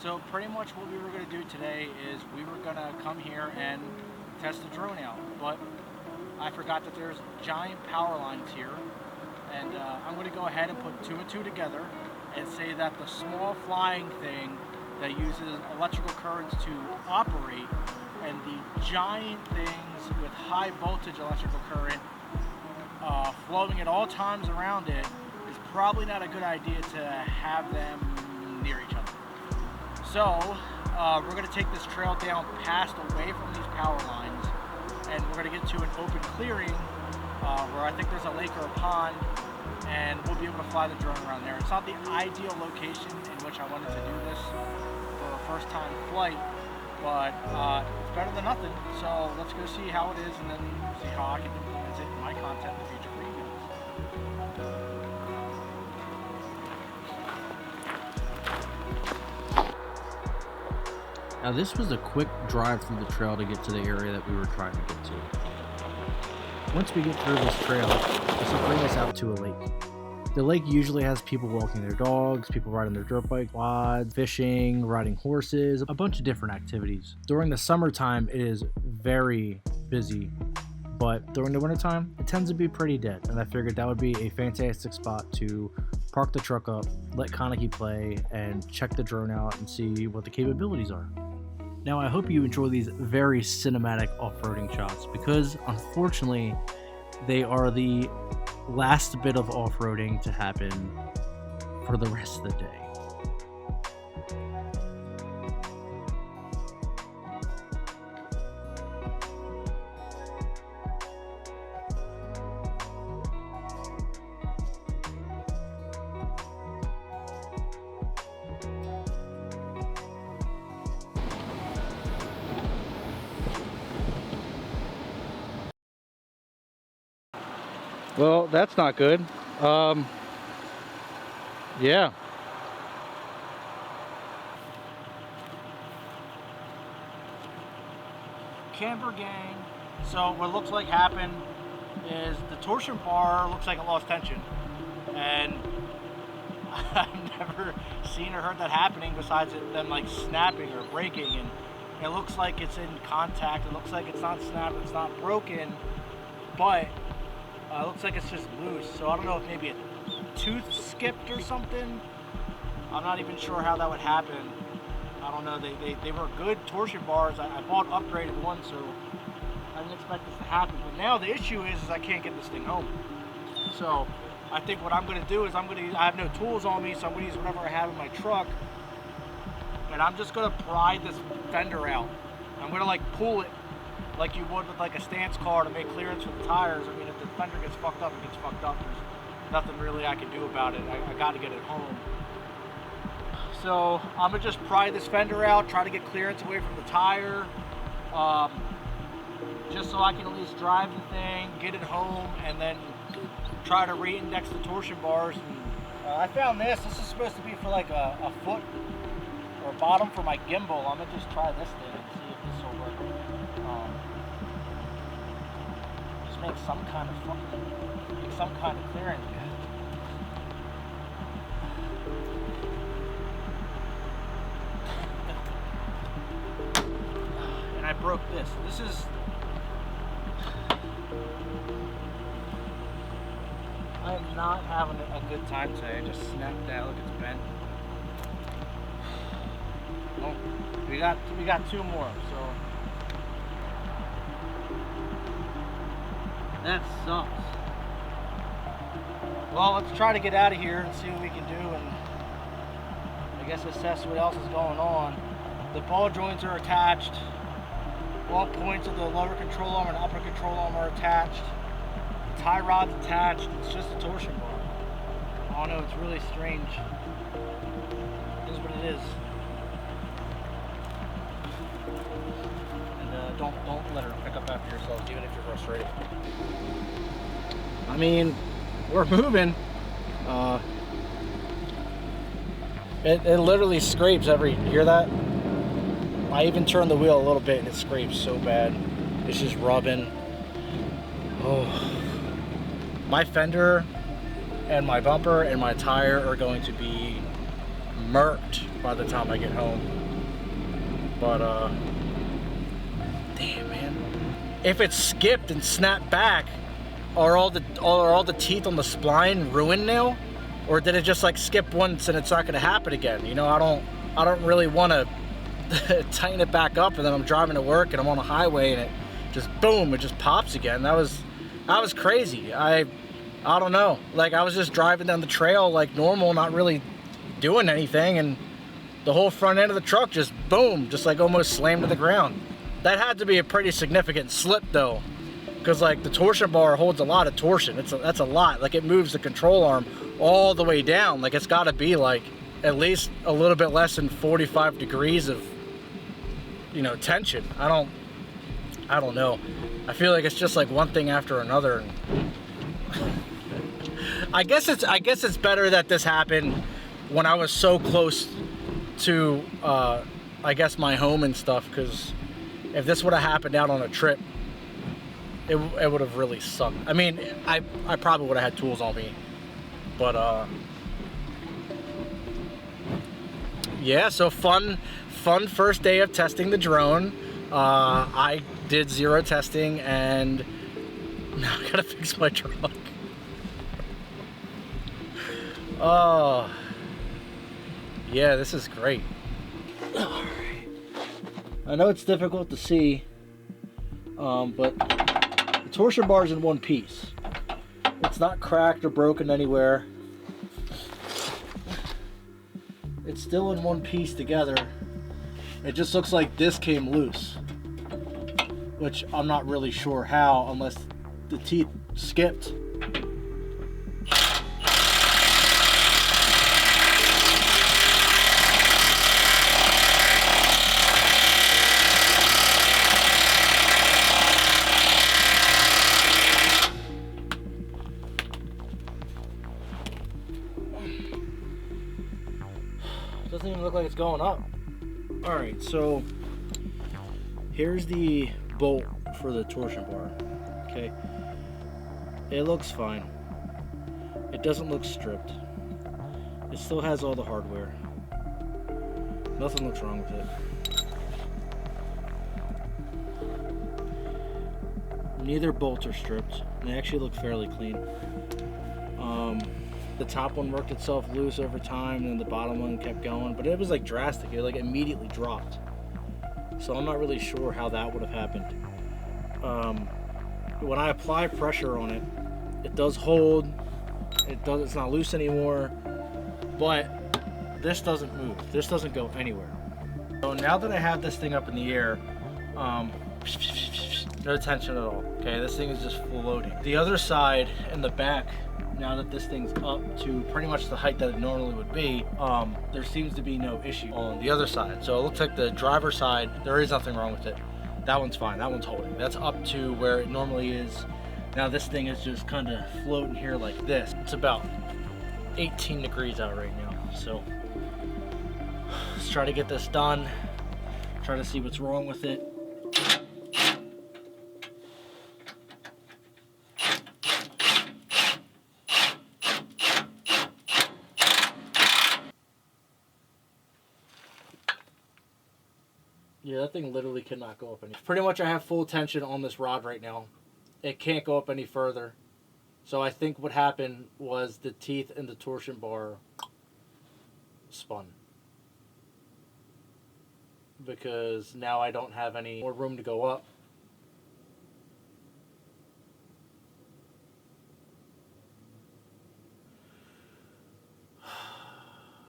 So pretty much what we were going to do today is we were going to come here and test the drone out, but I forgot that there's giant power lines here, and I'm going to go ahead and put two and two together and say that the small flying thing that uses electrical currents to operate and the giant things with high voltage electrical current flowing at all times around it is probably not a good idea to have them near each other. So we're going to take this trail down past away from these power lines, and we're going to get to an open clearing where I think there's a lake or a pond, and we'll be able to fly the drone around there. It's not the ideal location in which I wanted to do this for a first time flight, but it's better than nothing. So let's go see how it is and then see how I can implement it in my content in the future for you guys. Now this was a quick drive through the trail to get to the area that we were trying to get to. Once we get through this trail, this will bring us out to a lake. The lake usually has people walking their dogs, people riding their dirt bike, quads, fishing, riding horses, a bunch of different activities. During the summertime, it is very busy, but during the wintertime, it tends to be pretty dead, and I figured that would be a fantastic spot to park the truck up, let Kaneki play, and check the drone out and see what the capabilities are. Now, I hope you enjoy these very cinematic off-roading shots because, unfortunately, they are the last bit of off-roading to happen for the rest of the day. Well, that's not good. Yeah. Camper gang. So what looks like happened is the torsion bar looks like it lost tension. And I've never seen or heard that happening besides them like snapping or breaking. And it looks like it's in contact. It looks like it's not snapped, it's not broken, but it looks like it's just loose, so I don't know if maybe a tooth skipped or something. I'm not even sure how that would happen. I don't know. They were good torsion bars. I bought upgraded ones, so I didn't expect this to happen. But now the issue is I can't get this thing home. So I think what I'm going to do is I have no tools on me, so I'm going to use whatever I have in my truck, and I'm just going to pry this fender out. I'm going to like pull it like you would with like a stance car to make clearance with the tires. I mean, if the fender gets fucked up, it gets fucked up. There's nothing really I can do about it. I got to get it home. So I'm gonna just pry this fender out, try to get clearance away from the tire, just so I can at least drive the thing, get it home, and then try to re-index the torsion bars. And, I found this. This is supposed to be for like a foot or bottom for my gimbal. I'm gonna just try this thing and see if this will work. Just make some kind of clearance. And I broke this. This is I am not having a good time today. I just snapped that. Look, it's bent. Well, we got two more, so that sucks. Well, let's try to get out of here and see what we can do, and I guess assess what else is going on. The ball joints are attached. All points of the lower control arm and upper control arm are attached. The tie rod's attached. It's just a torsion bar. I don't know. It's really strange. It is what it is. And don't let her pick up after yourselves, even if you're frustrated. I mean, we're moving. It literally scrapes every. Hear that? I even turned the wheel a little bit and it scrapes so bad. It's just rubbing. Oh. My fender and my bumper and my tire are going to be murked by the time I get home. But damn, man, if it skipped and snapped back, are all the teeth on the spline ruined now, or did it just like skip once and it's not going to happen again? You know, I don't really want to tighten it back up, and then I'm driving to work and I'm on a highway and it just boom, it just pops again. That was crazy. I don't know. Like, I was just driving down the trail like normal, not really doing anything, and the whole front end of the truck just boom, just like almost slammed to the ground. That had to be a pretty significant slip though, because like the torsion bar holds a lot of torsion. That's a lot. Like, it moves the control arm all the way down. Like, it's got to be like at least a little bit less than 45 degrees of, you know, tension. I don't know. I feel like it's just like one thing after another. I guess it's better that this happened when I was so close to I guess my home and stuff, because if this would have happened out on a trip, it would have really sucked. I mean, I probably would have had tools on me, but yeah, so fun first day of testing the drone. I did 0 testing, and now I gotta fix my truck. Oh, yeah, this is great. All right. I know it's difficult to see, but the torsion bar is in one piece. It's not cracked or broken anywhere. It's still in one piece together. It just looks like this came loose, which I'm not really sure how, unless the teeth skipped. Doesn't even look like it's going up. All right, so here's the bolt for the torsion bar. Okay, it looks fine. It doesn't look stripped. It still has all the hardware. Nothing looks wrong with it. Neither bolts are stripped. They actually look fairly clean. The top one worked itself loose over time, and the bottom one kept going, but it was like drastic. It like immediately dropped. So I'm not really sure how that would have happened. When I apply pressure on it, it does hold. It's not loose anymore, but this doesn't move. This doesn't go anywhere. So now that I have this thing up in the air, no tension at all. Okay, this thing is just floating. The other side and the back, now that this thing's up to pretty much the height that it normally would be, there seems to be no issue on the other side. So it looks like the driver's side, there is nothing wrong with it. That one's fine, that one's holding. That's up to where it normally is. Now this thing is just kind of floating here like this. It's about 18 degrees out right now. So let's try to get this done. Try to see what's wrong with it. Yeah, that thing literally cannot go up any. Pretty much I have full tension on this rod right now. It can't go up any further. So I think what happened was the teeth in the torsion bar spun. Because now I don't have any more room to go up.